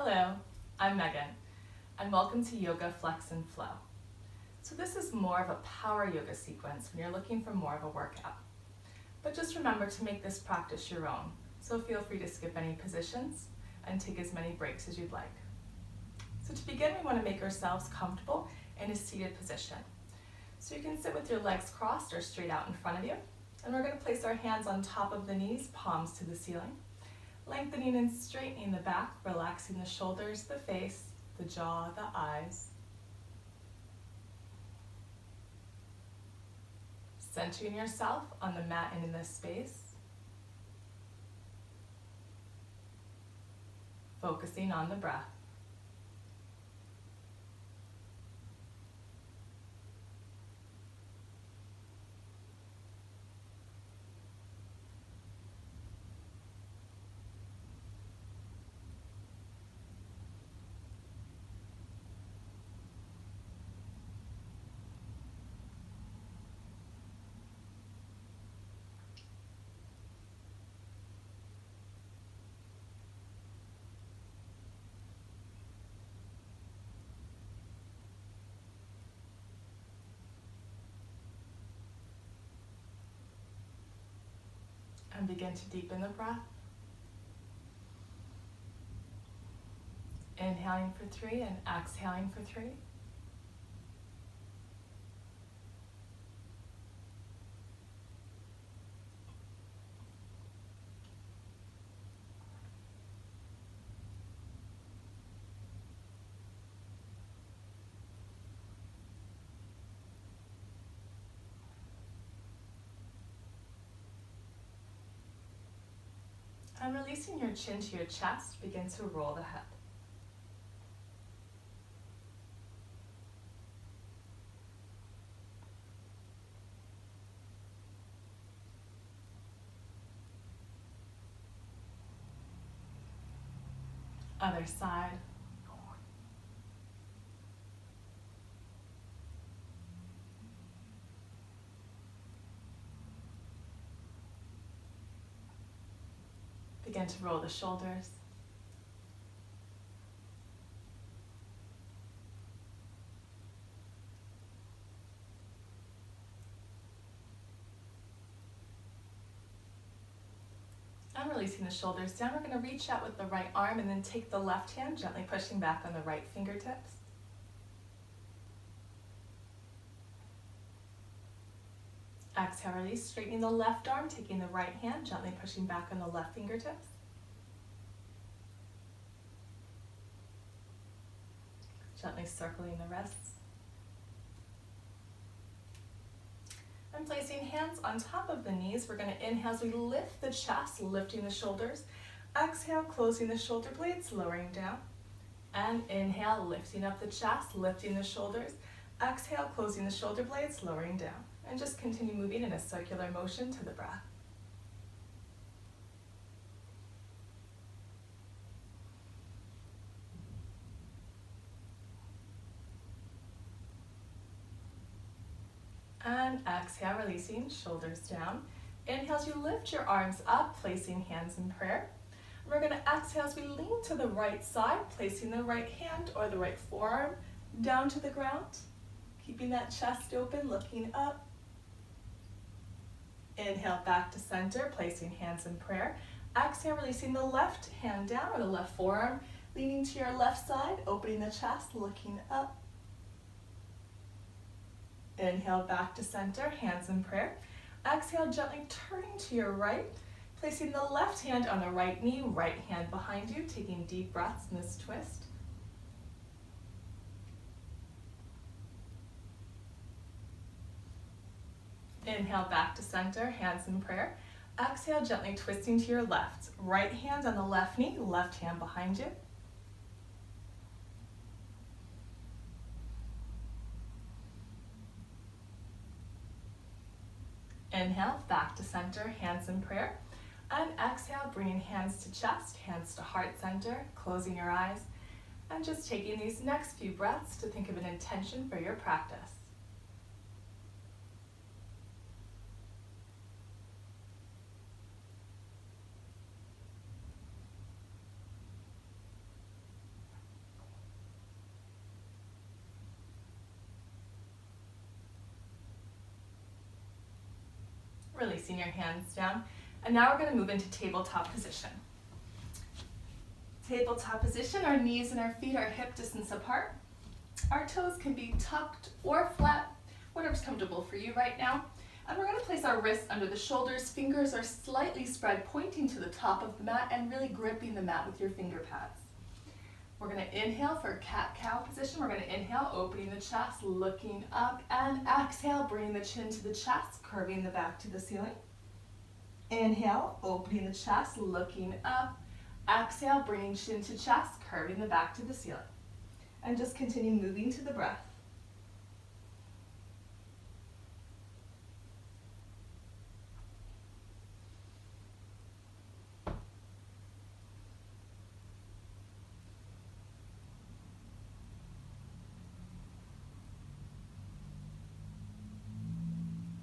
Hello, I'm Megan, and welcome to Yoga Flex and Flow. So this is more of a power yoga sequence when you're looking for more of a workout. But just remember to make this practice your own, so feel free to skip any positions and take as many breaks as you'd like. So to begin, we want to make ourselves comfortable in a seated position. So you can sit with your legs crossed or straight out in front of you, and we're going to place our hands on top of the knees, palms to the ceiling. Lengthening and straightening the back, relaxing the shoulders, the face, the jaw, the eyes. Centering yourself on the mat and in this space. Focusing on the breath. And begin to deepen the breath. Inhaling for 3 and exhaling for 3. And releasing your chin to your chest, begin to roll the head. Other side. Begin to roll the shoulders. And releasing the shoulders down, we're going to reach out with the right arm and then take the left hand, gently pushing back on the right fingertips. Exhale, release, straightening the left arm, taking the right hand, gently pushing back on the left fingertips. Gently circling the wrists. And placing hands on top of the knees, we're going to inhale as we lift the chest, lifting the shoulders. Exhale, closing the shoulder blades, lowering down. And inhale, lifting up the chest, lifting the shoulders. Exhale, closing the shoulder blades, lowering down. And just continue moving in a circular motion to the breath. And exhale, releasing, shoulders down. Inhale as you lift your arms up, placing hands in prayer. And we're going to exhale as we lean to the right side, placing the right hand or the right forearm down to the ground. Keeping that chest open, looking up. Inhale back to center, placing hands in prayer. Exhale, releasing the left hand down or the left forearm, leaning to your left side, opening the chest, looking up. Inhale back to center, hands in prayer. Exhale, gently turning to your right, placing the left hand on the right knee, right hand behind you, taking deep breaths in this twist. Inhale back to center, hands in prayer. Exhale, gently twisting to your left. Right hand on the left knee, left hand behind you. Inhale, back to center, hands in prayer. And exhale, bringing hands to chest, hands to heart center, closing your eyes. And just taking these next few breaths to think of an intention for your practice. releasing your hands down. And now we're going to move into tabletop position. Tabletop position, our knees and our feet are hip distance apart. Our toes can be tucked or flat, whatever's comfortable for you right now. And we're going to place our wrists under the shoulders. Fingers are slightly spread, pointing to the top of the mat and really gripping the mat with your finger pads. We're going to inhale for cat-cow position. We're going to inhale, opening the chest, looking up, and exhale, bringing the chin to the chest, curving the back to the ceiling. Inhale, opening the chest, looking up. Exhale, bringing chin to chest, curving the back to the ceiling. And just continue moving to the breath.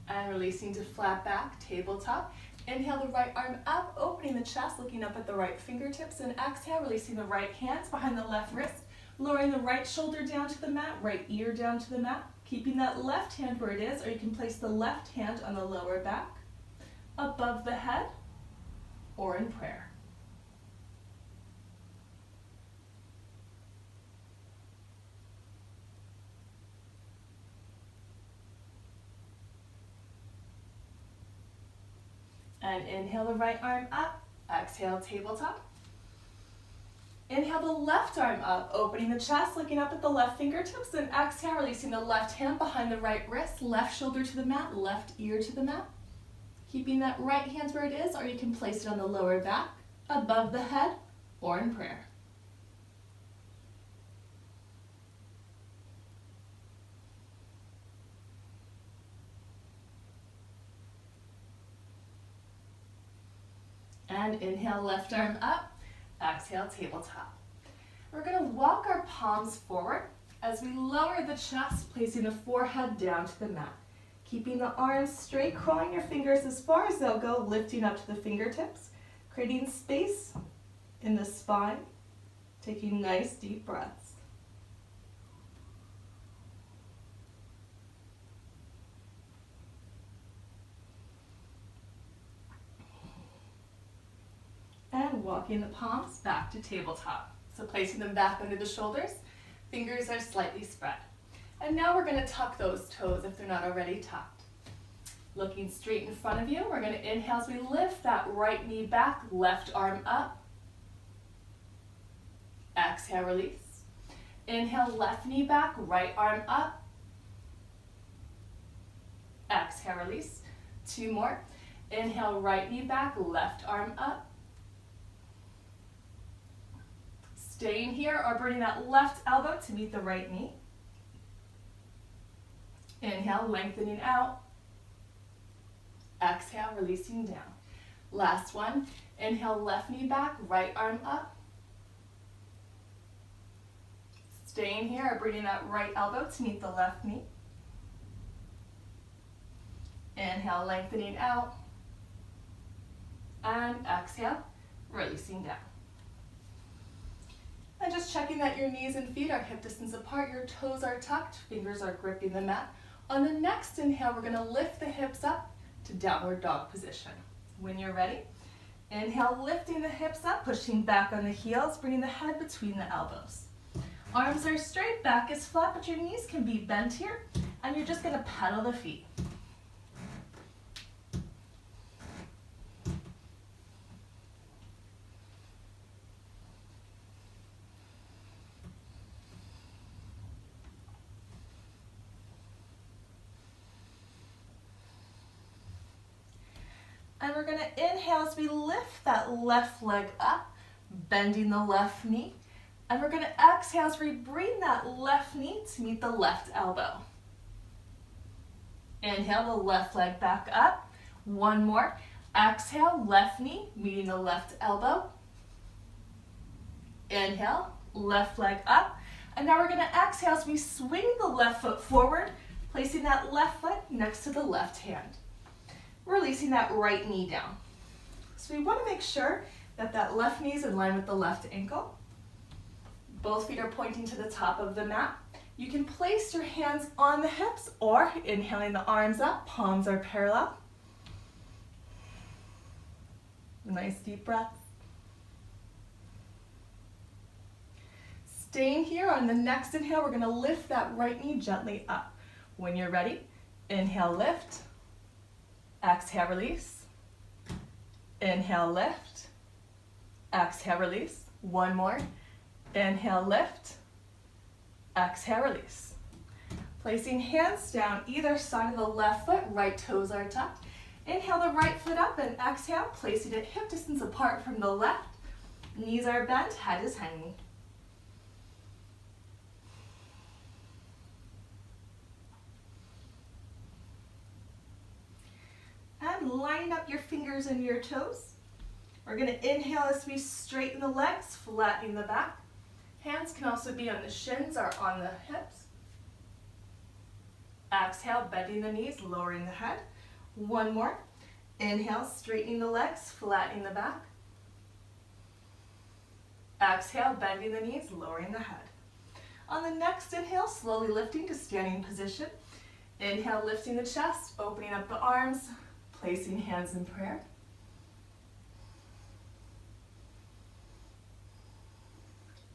And releasing to flat back, tabletop. Inhale the right arm up, opening the chest, looking up at the right fingertips, and exhale, releasing the right hands behind the left wrist, lowering the right shoulder down to the mat, right ear down to the mat, keeping that left hand where it is, or you can place the left hand on the lower back, above the head, or in prayer. And inhale the right arm up, exhale tabletop. Inhale the left arm up, opening the chest, looking up at the left fingertips, and exhale, releasing the left hand behind the right wrist, left shoulder to the mat, left ear to the mat. Keeping that right hand where it is, or you can place it on the lower back, above the head, or in prayer. And inhale, left arm up, exhale, tabletop. We're going to walk our palms forward as we lower the chest, placing the forehead down to the mat. Keeping the arms straight, crawling your fingers as far as they'll go, lifting up to the fingertips, creating space in the spine, taking nice deep breaths. And walking the palms back to tabletop. So placing them back under the shoulders, fingers are slightly spread. And now we're going to tuck those toes if they're not already tucked. Looking straight in front of you, we're going to inhale as we lift that right knee back, left arm up. Exhale, release. Inhale, left knee back, right arm up. Exhale, release. 2 more. Inhale, right knee back, left arm up. Staying here or bringing that left elbow to meet the right knee. Inhale, lengthening out. Exhale, releasing down. Last one. Inhale, left knee back, right arm up. Staying here or bringing that right elbow to meet the left knee. Inhale, lengthening out. And exhale, releasing down. And just checking that your knees and feet are hip distance apart, your toes are tucked, fingers are gripping the mat. On the next inhale, we're going to lift the hips up to downward dog position. When you're ready, inhale, lifting the hips up, pushing back on the heels, bringing the head between the elbows. Arms are straight, back is flat, but your knees can be bent here, and you're just going to pedal the feet. And we're going to inhale as we lift that left leg up, bending the left knee. And we're going to exhale as we bring that left knee to meet the left elbow. Inhale, the left leg back up. 1 more. Exhale, left knee meeting the left elbow. Inhale, left leg up. And now we're going to exhale as we swing the left foot forward, placing that left foot next to the left hand. Releasing that right knee down. So we want to make sure that that left knee is in line with the left ankle. Both feet are pointing to the top of the mat. You can place your hands on the hips or inhaling the arms up, palms are parallel. Nice deep breath. Staying here, on the next inhale, we're gonna lift that right knee gently up. When you're ready, inhale, lift. Exhale, release. Inhale, lift. Exhale, release. One more. Inhale, lift. Exhale, release. Placing hands down either side of the left foot, right toes are tucked. Inhale the right foot up and exhale, placing it hip distance apart from the left. Knees are bent, head is hanging. And lining up your fingers and your toes. We're going to inhale as we straighten the legs, flattening the back. Hands can also be on the shins or on the hips. Exhale, bending the knees, lowering the head. One more. Inhale, straightening the legs, flattening the back. Exhale, bending the knees, lowering the head. On the next inhale, slowly lifting to standing position. Inhale, lifting the chest, opening up the arms, placing hands in prayer.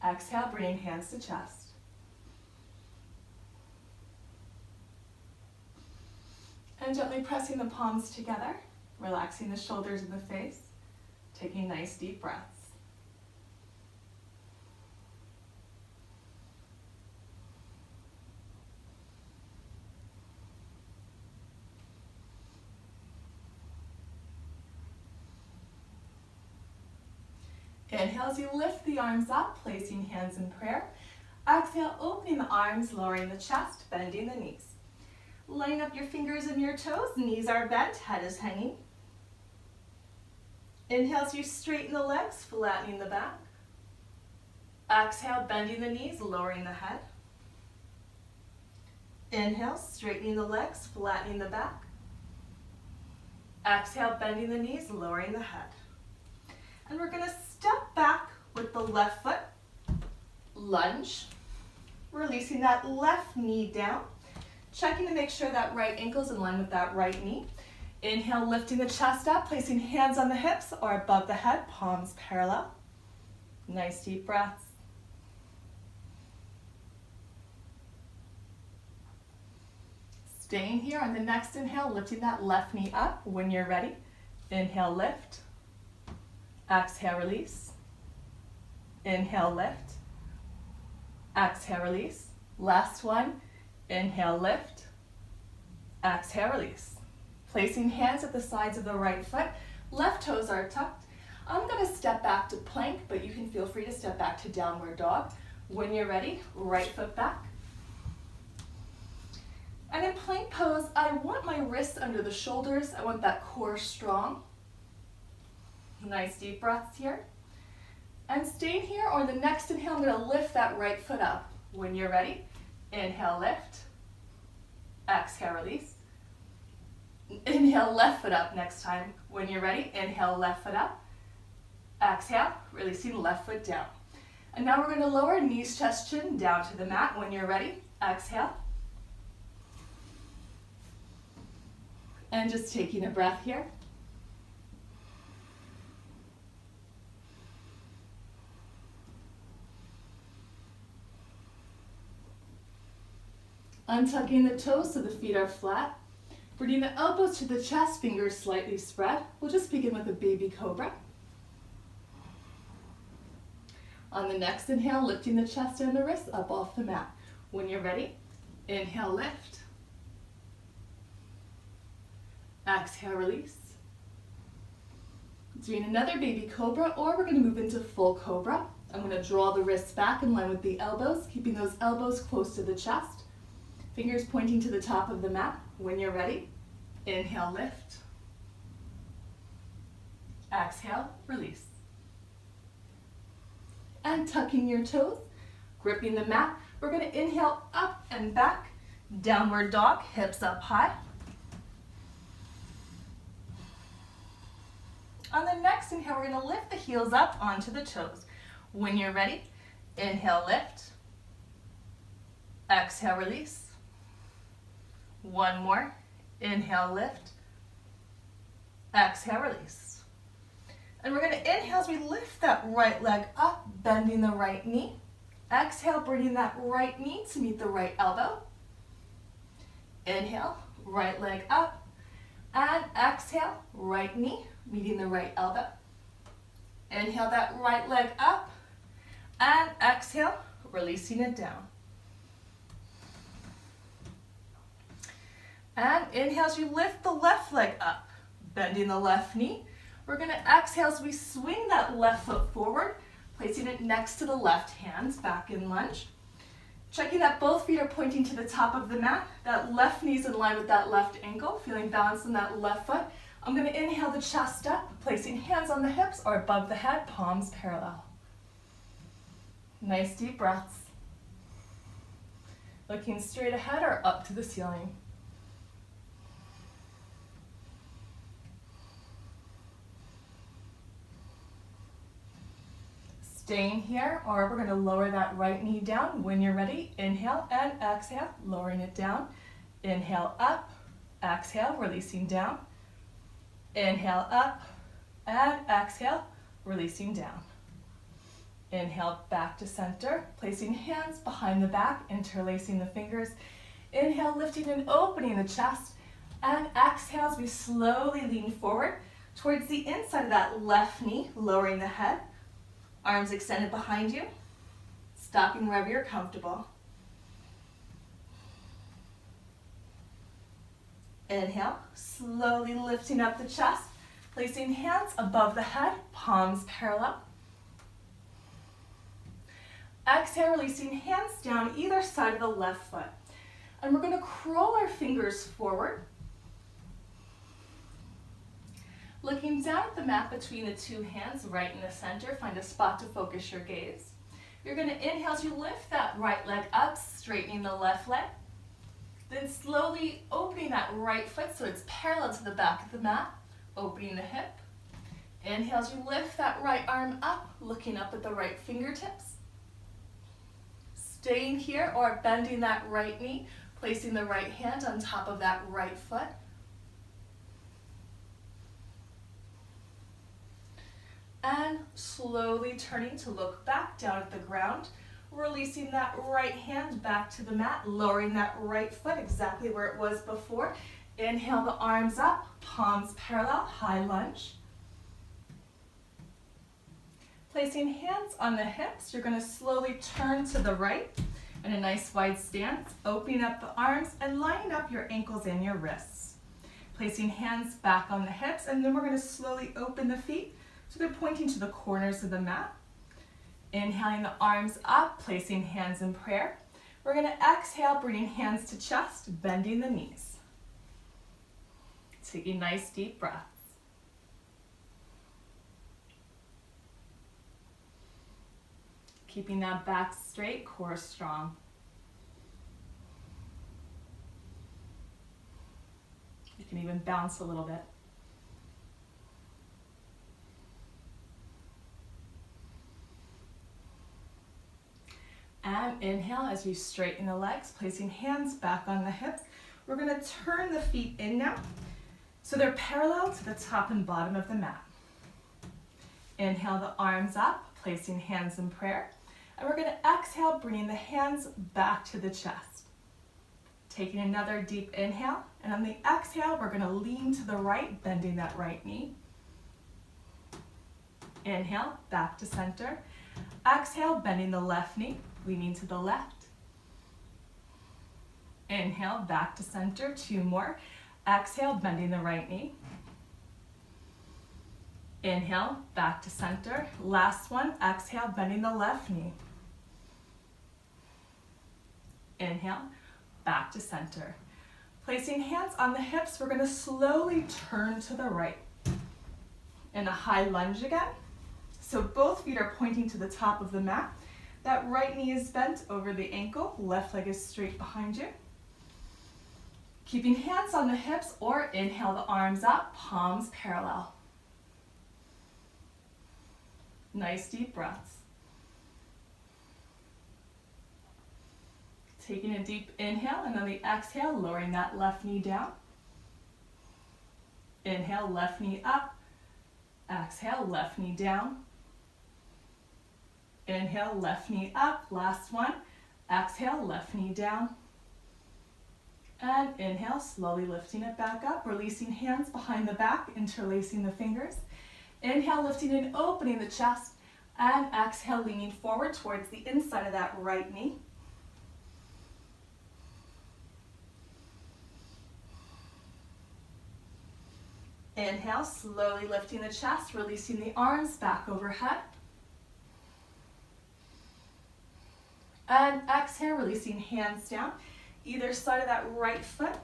Exhale, bringing hands to chest. And gently pressing the palms together, relaxing the shoulders and the face, taking nice deep breaths. Inhale as you lift the arms up, placing hands in prayer. Exhale, opening the arms, lowering the chest, bending the knees. Line up your fingers and your toes, knees are bent, head is hanging. Inhale as you straighten the legs, flattening the back. Exhale, bending the knees, lowering the head. Inhale, straightening the legs, flattening the back. Exhale, bending the knees, lowering the head. And we're going to step back with the left foot, lunge, releasing that left knee down. Checking to make sure that right ankle's in line with that right knee. Inhale, lifting the chest up, placing hands on the hips or above the head, palms parallel. Nice deep breaths. Staying here on the next inhale, lifting that left knee up. When you're ready, inhale, lift. Exhale, release. Inhale, lift. Exhale, release. Last one. Inhale, lift. Exhale, release. Placing hands at the sides of the right foot. Left toes are tucked. I'm going to step back to plank, but you can feel free to step back to downward dog. When you're ready, right foot back. And in plank pose, I want my wrists under the shoulders. I want that core strong. Nice deep breaths here. And staying here, or the next inhale, I'm going to lift that right foot up. When you're ready, inhale, lift. Exhale, release. Inhale, left foot up next time. When you're ready, inhale, left foot up. Exhale, releasing left foot down. And now we're going to lower knees, chest, chin down to the mat. When you're ready, exhale. And just taking a breath here. Untucking the toes so the feet are flat. Bringing the elbows to the chest, fingers slightly spread. We'll just begin with a baby cobra. On the next inhale, lifting the chest and the wrists up off the mat. When you're ready, inhale, lift. Exhale, release. Doing another baby cobra, or we're going to move into full cobra. I'm going to draw the wrists back in line with the elbows, keeping those elbows close to the chest. Fingers pointing to the top of the mat. When you're ready, inhale, lift. Exhale, release. And tucking your toes, gripping the mat. We're going to inhale up and back, downward dog, hips up high. On the next inhale, we're going to lift the heels up onto the toes. When you're ready, inhale, lift. Exhale, release. One more. Inhale, lift. Exhale, release. And we're going to inhale as we lift that right leg up, bending the right knee. Exhale, bringing that right knee to meet the right elbow. Inhale, right leg up. And exhale, right knee, meeting the right elbow. Inhale that right leg up. And exhale, releasing it down. And inhale as you lift the left leg up, bending the left knee. We're going to exhale as we swing that left foot forward, placing it next to the left hand, back in lunge. Checking that both feet are pointing to the top of the mat. That left knee's in line with that left ankle, feeling balanced in that left foot. I'm going to inhale the chest up, placing hands on the hips or above the head, palms parallel. Nice deep breaths. Looking straight ahead or up to the ceiling. Staying here, or we're going to lower that right knee down. When you're ready, inhale and exhale, lowering it down. Inhale up, exhale, releasing down. Inhale up, and exhale, releasing down. Inhale back to center, placing hands behind the back, interlacing the fingers. Inhale, lifting and opening the chest. And exhale as we slowly lean forward towards the inside of that left knee, lowering the head. Arms extended behind you, stopping wherever you're comfortable. Inhale, slowly lifting up the chest, placing hands above the head, palms parallel. Exhale, releasing hands down either side of the left foot. And we're going to crawl our fingers forward. Looking down at the mat between the two hands, right in the center, find a spot to focus your gaze. You're going to inhale as you lift that right leg up, straightening the left leg. Then slowly opening that right foot so it's parallel to the back of the mat, opening the hip. Inhale as you lift that right arm up, looking up at the right fingertips. Staying here or bending that right knee, placing the right hand on top of that right foot. And slowly turning to look back down at the ground, releasing that right hand back to the mat, lowering that right foot exactly where it was before. Inhale the arms up, palms parallel, high lunge. Placing hands on the hips, you're going to slowly turn to the right in a nice wide stance, opening up the arms and lining up your ankles and your wrists. Placing hands back on the hips, and then we're going to slowly open the feet so they're pointing to the corners of the mat. Inhaling the arms up, placing hands in prayer. We're going to exhale, bringing hands to chest, bending the knees. Taking nice deep breaths. Keeping that back straight, core strong. You can even bounce a little bit. And inhale as you straighten the legs, placing hands back on the hips. We're going to turn the feet in now so they're parallel to the top and bottom of the mat. Inhale the arms up, placing hands in prayer. And we're going to exhale, bringing the hands back to the chest. Taking another deep inhale, and on the exhale, we're going to lean to the right, bending that right knee. Inhale, back to center. Exhale, bending the left knee, leaning to the left. Inhale, back to center, 2 more. Exhale, bending the right knee. Inhale, back to center. Last one, exhale, bending the left knee. Inhale, back to center. Placing hands on the hips, we're going to slowly turn to the right. In a high lunge again. So both feet are pointing to the top of the mat. That right knee is bent over the ankle, left leg is straight behind you. Keeping hands on the hips or inhale the arms up, palms parallel. Nice deep breaths. Taking a deep inhale, and on the exhale, lowering that left knee down. Inhale, left knee up. Exhale, left knee down. Inhale, left knee up. Last one. Exhale, left knee down. And inhale, slowly lifting it back up, releasing hands behind the back, interlacing the fingers. Inhale, lifting and opening the chest. And exhale, leaning forward towards the inside of that right knee. Inhale, slowly lifting the chest, releasing the arms back overhead. And exhale, releasing hands down, either side of that right foot.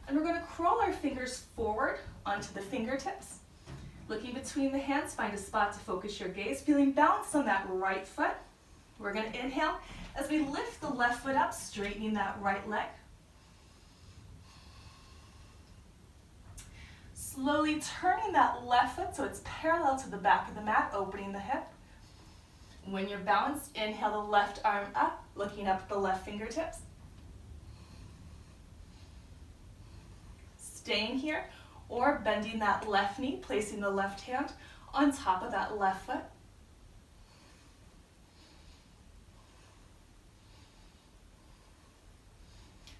And we're going to crawl our fingers forward onto the fingertips. Looking between the hands, find a spot to focus your gaze, feeling balance on that right foot. We're going to inhale as we lift the left foot up, straightening that right leg. Slowly turning that left foot so it's parallel to the back of the mat, opening the hip. When you're balanced, inhale the left arm up, looking up at the left fingertips. Staying here, or bending that left knee, placing the left hand on top of that left foot.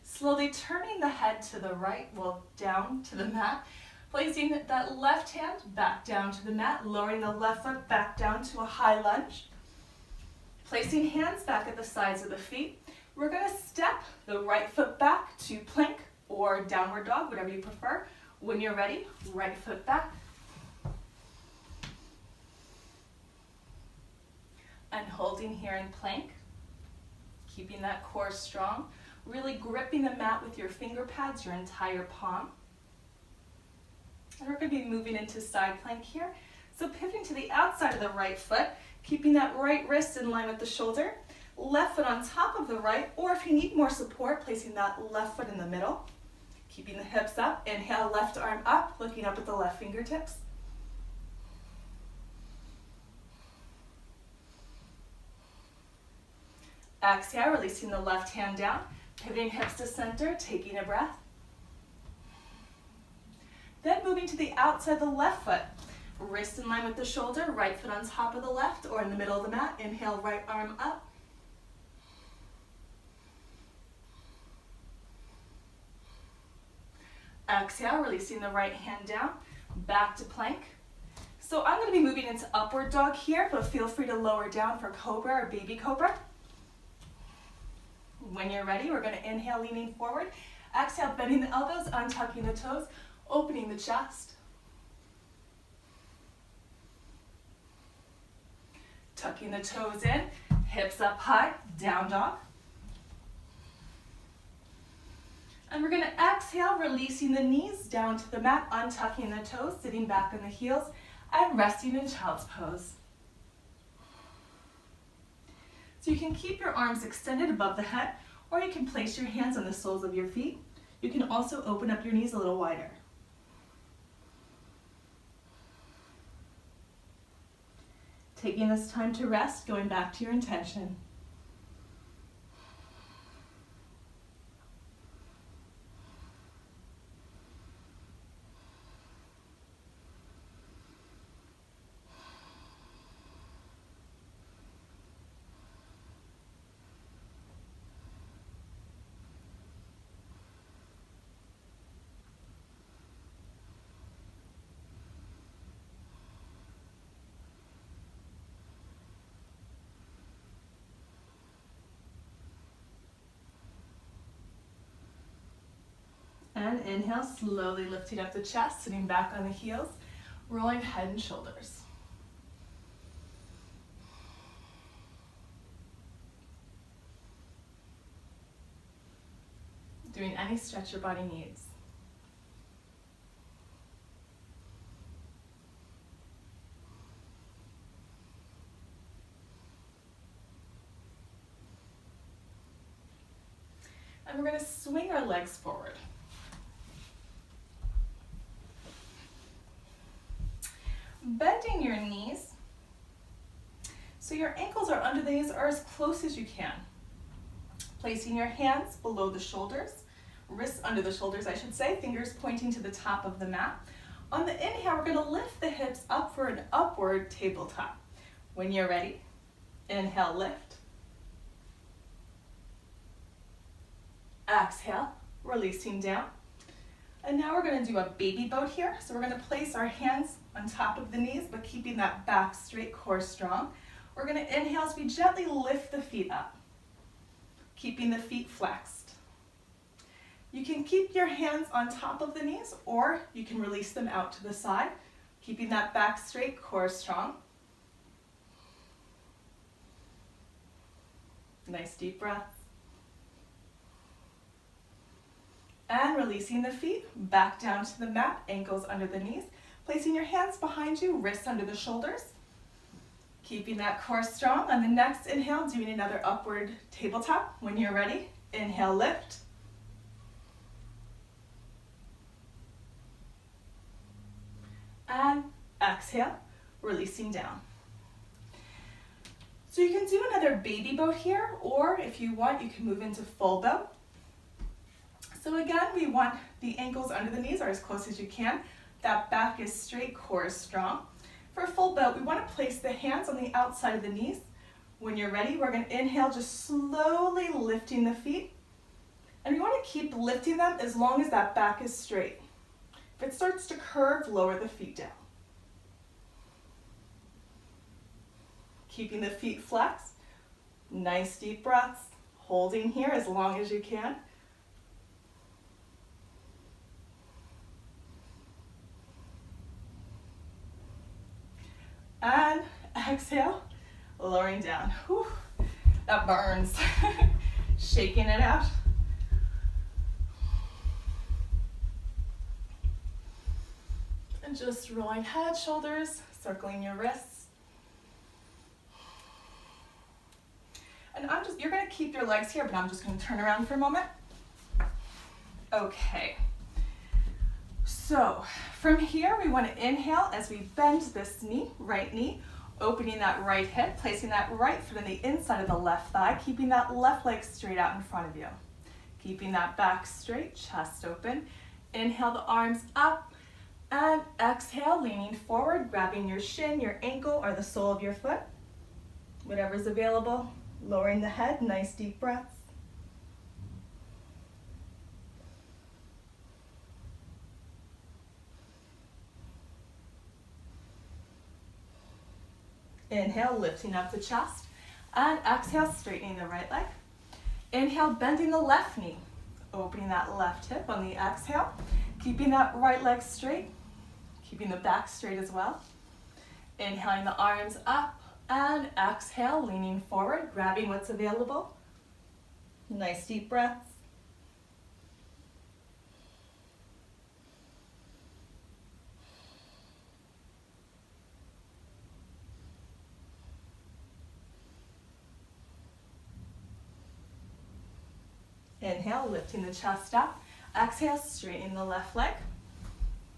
Slowly turning the head to the right, down to the mat, placing that left hand back down to the mat, lowering the left foot back down to a high lunge. Placing hands back at the sides of the feet, we're going to step the right foot back to plank or downward dog, whatever you prefer. When you're ready, right foot back. And holding here in plank, keeping that core strong, really gripping the mat with your finger pads, your entire palm. And we're going to be moving into side plank here. So pivoting to the outside of the right foot, keeping that right wrist in line with the shoulder, left foot on top of the right, or if you need more support, placing that left foot in the middle. Keeping the hips up, inhale, left arm up, looking up at the left fingertips. Exhale, releasing the left hand down, pivoting hips to center, taking a breath. Then moving to the outside of the left foot. Wrist in line with the shoulder, right foot on top of the left or in the middle of the mat. Inhale, right arm up. Exhale, releasing the right hand down, back to plank. So I'm going to be moving into upward dog here, but feel free to lower down for cobra or baby cobra. When you're ready, we're going to inhale, leaning forward. Exhale, bending the elbows, untucking the toes, opening the chest. Tucking the toes in, hips up high, down dog. And we're going to exhale, releasing the knees down to the mat, untucking the toes, sitting back on the heels, and resting in child's pose. So you can keep your arms extended above the head, or you can place your hands on the soles of your feet. You can also open up your knees a little wider. Taking this time to rest, going back to your intention. And inhale, slowly lifting up the chest, sitting back on the heels, rolling head and shoulders. Doing any stretch your body needs. And we're going to swing our legs forward. Bending your knees so your ankles are under the knees or as close as you can. Placing your hands below the shoulders, wrists under the shoulders I should say, fingers pointing to the top of the mat. On the inhale, we're gonna lift the hips up for an upward tabletop. When you're ready, inhale, lift. Exhale, releasing down. And now we're gonna do a baby boat here. So we're gonna place our hands on top of the knees, but keeping that back straight, core strong. We're gonna inhale as we gently lift the feet up, keeping the feet flexed. You can keep your hands on top of the knees, or you can release them out to the side, keeping that back straight, core strong. Nice deep breath. And releasing the feet back down to the mat, ankles under the knees. Placing your hands behind you, wrists under the shoulders. Keeping that core strong. On the next inhale, doing another upward tabletop. When you're ready, inhale, lift. And exhale, releasing down. So you can do another baby boat here, or if you want, you can move into full boat. So again, we want the ankles under the knees or as close as you can. That back is straight, core is strong. For full boat, we want to place the hands on the outside of the knees. When you're ready, we're going to inhale, just slowly lifting the feet. And we want to keep lifting them as long as that back is straight. If it starts to curve, lower the feet down. Keeping the feet flexed. Nice deep breaths. Holding here as long as you can. And exhale, lowering down. Whew, that burns. Shaking it out. And just rolling head, shoulders, circling your wrists. And you're gonna keep your legs here, but I'm just gonna turn around for a moment. Okay. So from here, we want to inhale as we bend this knee, right knee, opening that right hip, placing that right foot on the inside of the left thigh, keeping that left leg straight out in front of you. Keeping that back straight, chest open. Inhale the arms up, and exhale, leaning forward, grabbing your shin, your ankle, or the sole of your foot. Whatever's available, lowering the head, nice deep breaths. Inhale, lifting up the chest, and exhale, straightening the right leg. Inhale, bending the left knee, opening that left hip on the exhale, keeping that right leg straight, keeping the back straight as well. Inhaling the arms up, and exhale, leaning forward, grabbing what's available. Nice deep breaths. Inhale, lifting the chest up. Exhale, straightening the left leg.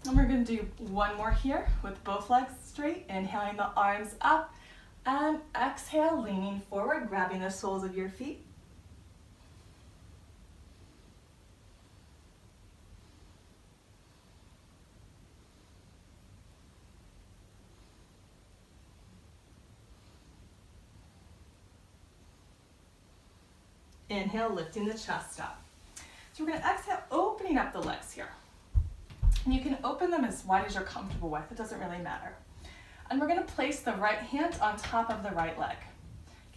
And we're going to do one more here with both legs straight. Inhaling the arms up. And exhale, leaning forward, grabbing the soles of your feet. Inhale, lifting the chest up. So we're going to exhale, opening up the legs here. And you can open them as wide as you're comfortable with. It doesn't really matter. And we're going to place the right hand on top of the right leg.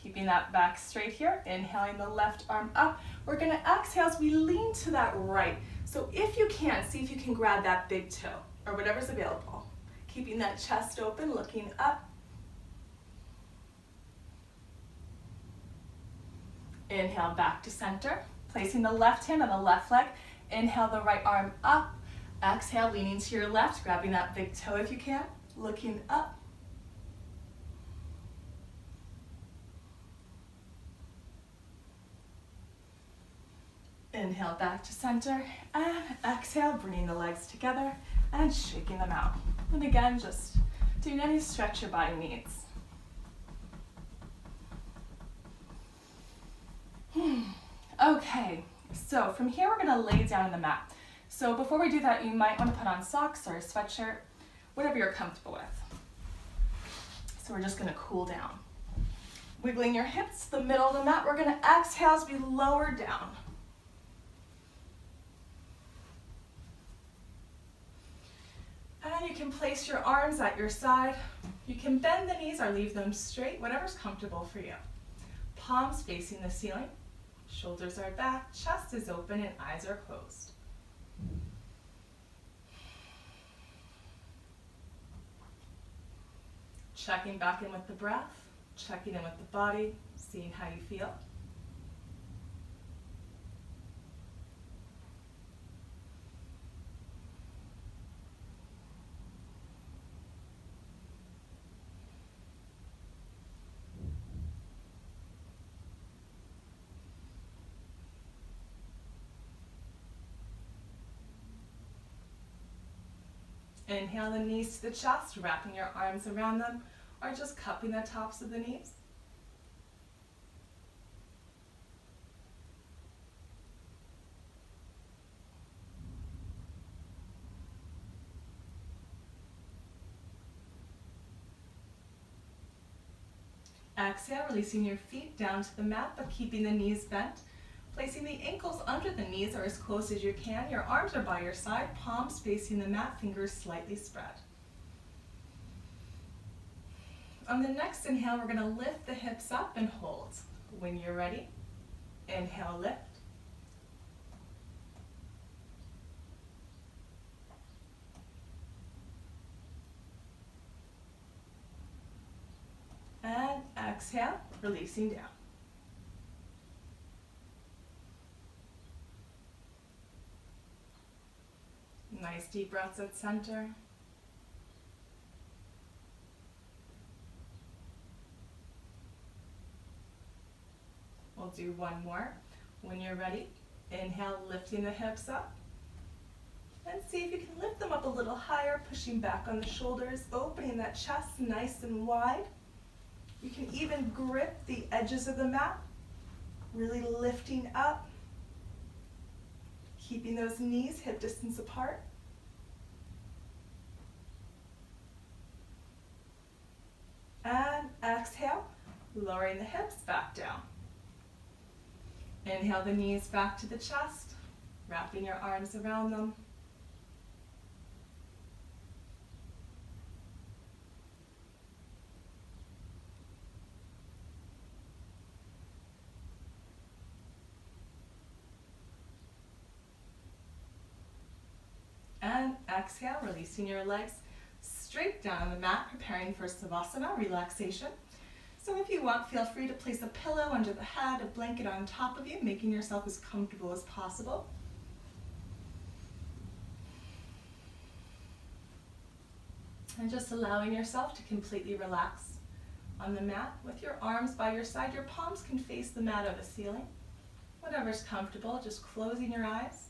Keeping that back straight here. Inhaling the left arm up. We're going to exhale as we lean to that right. So if you can, see if you can grab that big toe or whatever's available. Keeping that chest open, looking up. Inhale back to center, placing the left hand on the left leg. Inhale the right arm up. Exhale, leaning to your left, grabbing that big toe if you can, looking up. Inhale back to center, and exhale, bringing the legs together and shaking them out. And again, just doing any stretch your body needs. Okay, so from here we're going to lay down on the mat. So before we do that, you might want to put on socks or a sweatshirt, whatever you're comfortable with. So we're just going to cool down. Wiggling your hips to the middle of the mat. We're going to exhale as we lower down. And you can place your arms at your side. You can bend the knees or leave them straight, whatever's comfortable for you. Palms facing the ceiling. Shoulders are back, chest is open, and eyes are closed. Checking back in with the breath, checking in with the body, seeing how you feel. Inhale the knees to the chest, wrapping your arms around them, or just cupping the tops of the knees. Exhale, releasing your feet down to the mat, but keeping the knees bent. Placing the ankles under the knees or as close as you can. Your arms are by your side, palms facing the mat, fingers slightly spread. On the next inhale, we're going to lift the hips up and hold. When you're ready, inhale, lift. And exhale, releasing down. Nice deep breaths at center. We'll do one more. When you're ready, inhale, lifting the hips up. And see if you can lift them up a little higher, pushing back on the shoulders, opening that chest nice and wide. You can even grip the edges of the mat, really lifting up, keeping those knees hip distance apart. And exhale, lowering the hips back down. Inhale the knees back to the chest, wrapping your arms around them. And exhale, releasing your legs straight down on the mat, preparing for Savasana, relaxation. So if you want, feel free to place a pillow under the head, a blanket on top of you, making yourself as comfortable as possible. And just allowing yourself to completely relax on the mat with your arms by your side. Your palms can face the mat or the ceiling. Whatever's comfortable, just closing your eyes.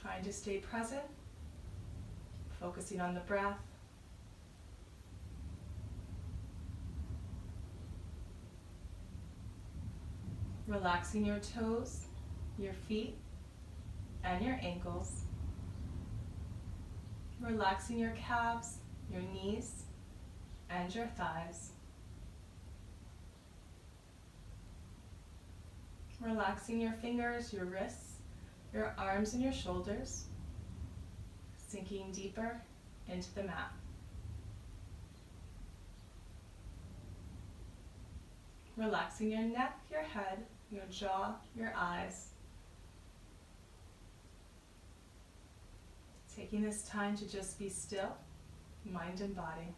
Trying to stay present, focusing on the breath. Relaxing your toes, your feet, and your ankles. Relaxing your calves, your knees, and your thighs. Relaxing your fingers, your wrists, your arms and your shoulders, sinking deeper into the mat. Relaxing your neck, your head, your jaw, your eyes. Taking this time to just be still, mind and body.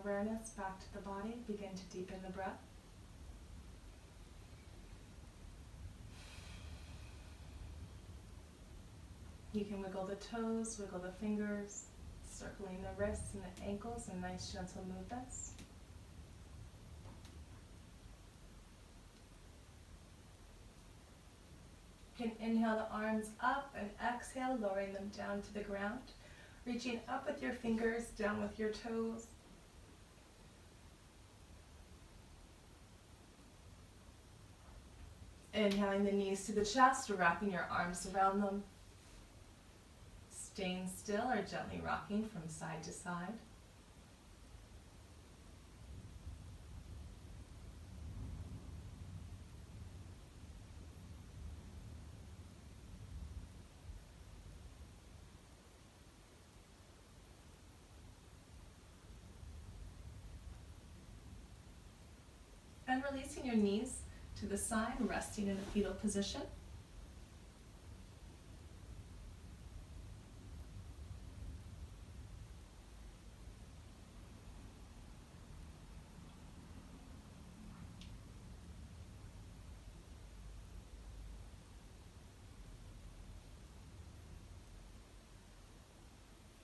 awareness back to the body. Begin to deepen the breath. You can wiggle the toes, wiggle the fingers, circling the wrists and the ankles in nice gentle movements. You can inhale the arms up and exhale, lowering them down to the ground. Reaching up with your fingers, down with your toes. Inhaling the knees to the chest, wrapping your arms around them. Staying still or gently rocking from side to side. And releasing your knees to the side, resting in a fetal position.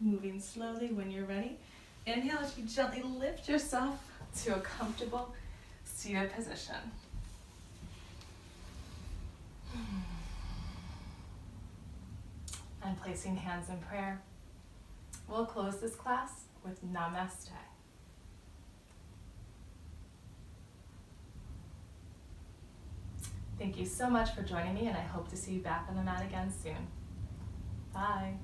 Moving slowly when you're ready. Inhale as you gently lift yourself to a comfortable seated position. And placing hands in prayer. We'll close this class with Namaste. Thank you so much for joining me, and I hope to see you back on the mat again soon. Bye.